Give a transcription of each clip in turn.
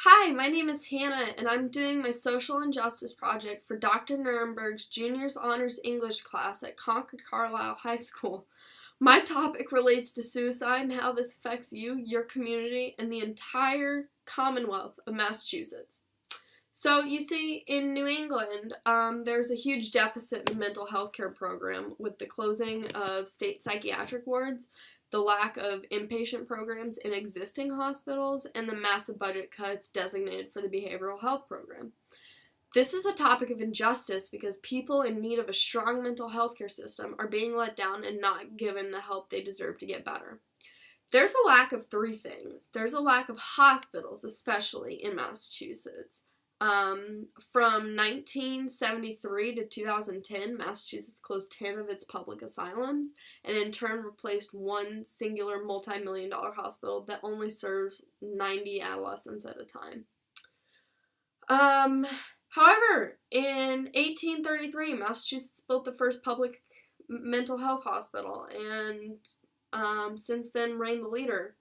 Hi, my name is Hannah, and I'm doing my social injustice project for Dr. Nuremberg's Juniors Honors English class at Concord Carlisle High School. My topic relates to suicide and how this affects you, your community, and the entire Commonwealth of Massachusetts. So, you see, in New England, there's a huge deficit in the mental health care program with the closing of state psychiatric wards, the lack of inpatient programs in existing hospitals, and the massive budget cuts designated for the behavioral health program. This is a topic of injustice because people in need of a strong mental health care system are being let down and not given the help they deserve to get better. There's a lack of three things. There's a lack of hospitals, especially in Massachusetts. From 1973 to 2010, Massachusetts closed 10 of its public asylums and in turn replaced one singular multi-million-dollar hospital that only serves 90 adolescents at a time. However, in 1833, Massachusetts built the first public mental health hospital, and since then reigned the leader,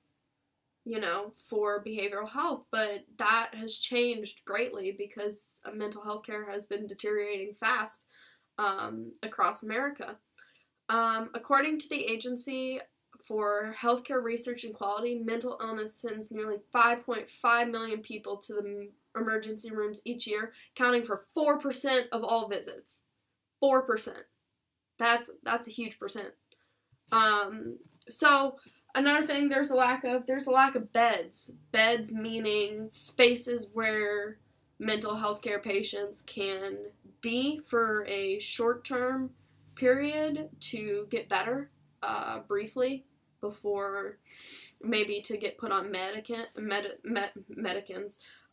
for behavioral health. But that has changed greatly because mental health care has been deteriorating fast across America. According to the Agency for Healthcare Research and Quality, mental illness sends nearly 5.5 million people to the emergency rooms each year, accounting for 4% of all visits. 4%. That's a huge percent. So another thing, there's a lack of beds. Beds meaning spaces where mental health care patients can be for a short-term period to get better, briefly, before maybe to get put on medicines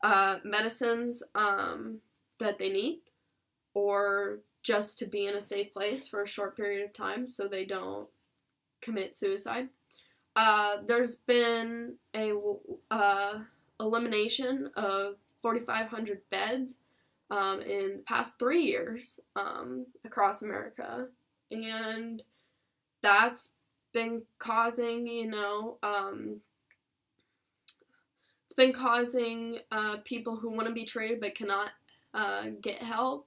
that they need, or just to be in a safe place for a short period of time so they don't commit suicide. There's been a elimination of 4,500 beds in the past 3 years across America, and that's been causing, it's been causing people who want to be treated but cannot get help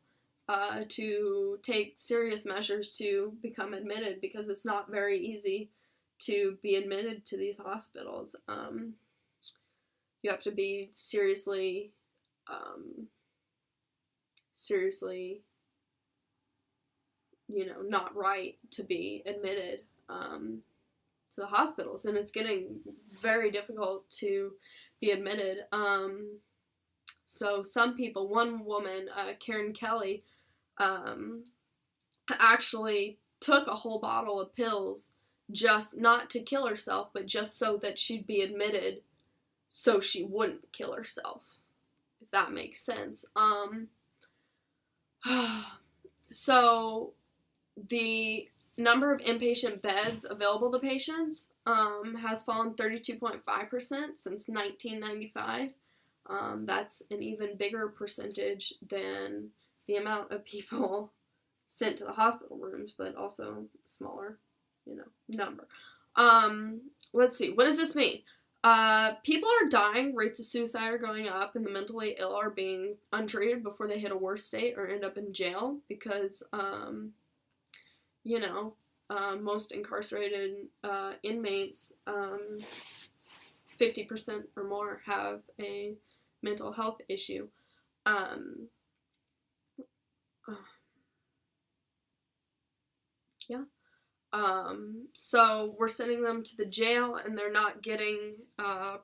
to take serious measures to become admitted, because it's not very easy to be admitted to these hospitals. You have to be seriously, not right to be admitted to the hospitals, and it's getting very difficult to be admitted. So some people, one woman, Karen Kelly, actually took a whole bottle of pills, just not to kill herself, but just so that she'd be admitted so she wouldn't kill herself, if that makes sense. So the number of inpatient beds available to patients has fallen 32.5% since 1995. That's an even bigger percentage than the amount of people sent to the hospital rooms, but also smaller, number. Let's see. What does this mean? People are dying, rates of suicide are going up, and the mentally ill are being untreated before they hit a worse state or end up in jail because, most incarcerated inmates, 50% or more have a mental health issue. So we're sending them to the jail, and they're not getting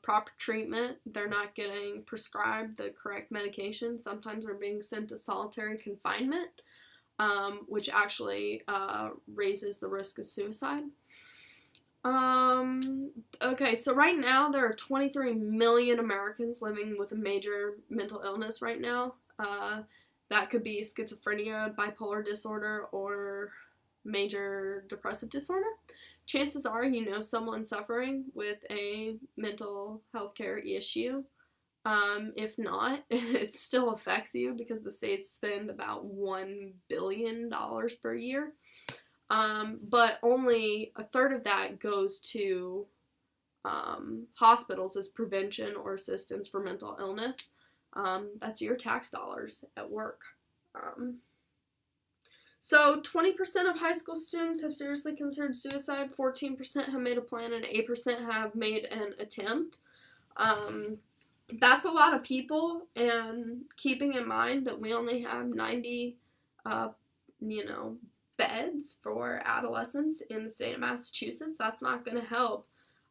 proper treatment. They're not getting prescribed the correct medication. Sometimes they're being sent to solitary confinement, which actually raises the risk of suicide. Okay, so right now there are 23 million Americans living with a major mental illness right now. That could be schizophrenia, bipolar disorder, or major depressive disorder. Chances are you know someone suffering with a mental health care issue. If not, it still affects you because the states spend about $1 billion per year. But only a third of that goes to hospitals as prevention or assistance for mental illness. That's your tax dollars at work. So 20% of high school students have seriously considered suicide, 14% have made a plan, and 8% have made an attempt. That's a lot of people, and keeping in mind that we only have 90, beds for adolescents in the state of Massachusetts, that's not going to help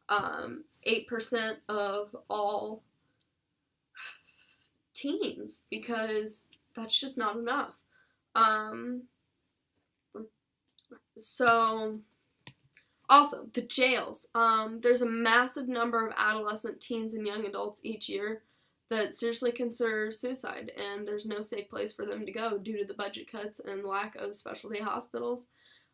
8% of all teens, because that's just not enough. So, also, the jails. There's a massive number of adolescent teens and young adults each year that seriously consider suicide, and there's no safe place for them to go due to the budget cuts and lack of specialty hospitals.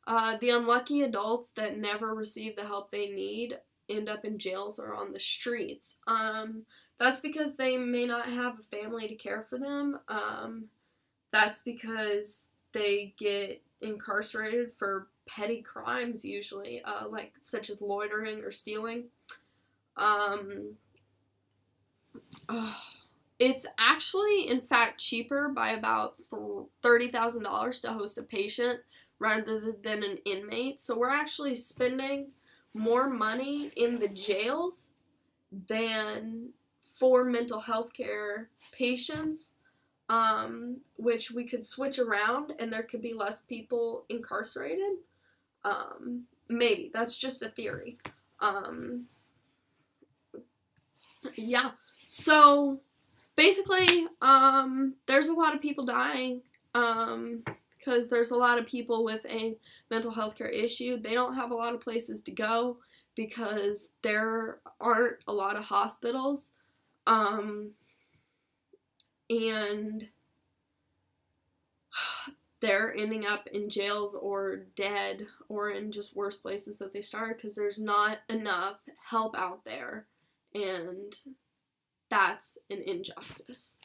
The unlucky adults that never receive the help they need end up in jails or on the streets. That's because they may not have a family to care for them. That's because they get incarcerated for petty crimes, usually, such as loitering or stealing. It's actually, in fact, cheaper by about $30,000 to host a patient rather than an inmate. So we're actually spending more money in the jails than for mental health care patients, which we could switch around and there could be less people incarcerated. Maybe. That's just a theory. Yeah. So, basically, there's a lot of people dying, because there's a lot of people with a mental health care issue. They don't have a lot of places to go because there aren't a lot of hospitals, and they're ending up in jails or dead or in just worse places that they started because there's not enough help out there, and that's an injustice.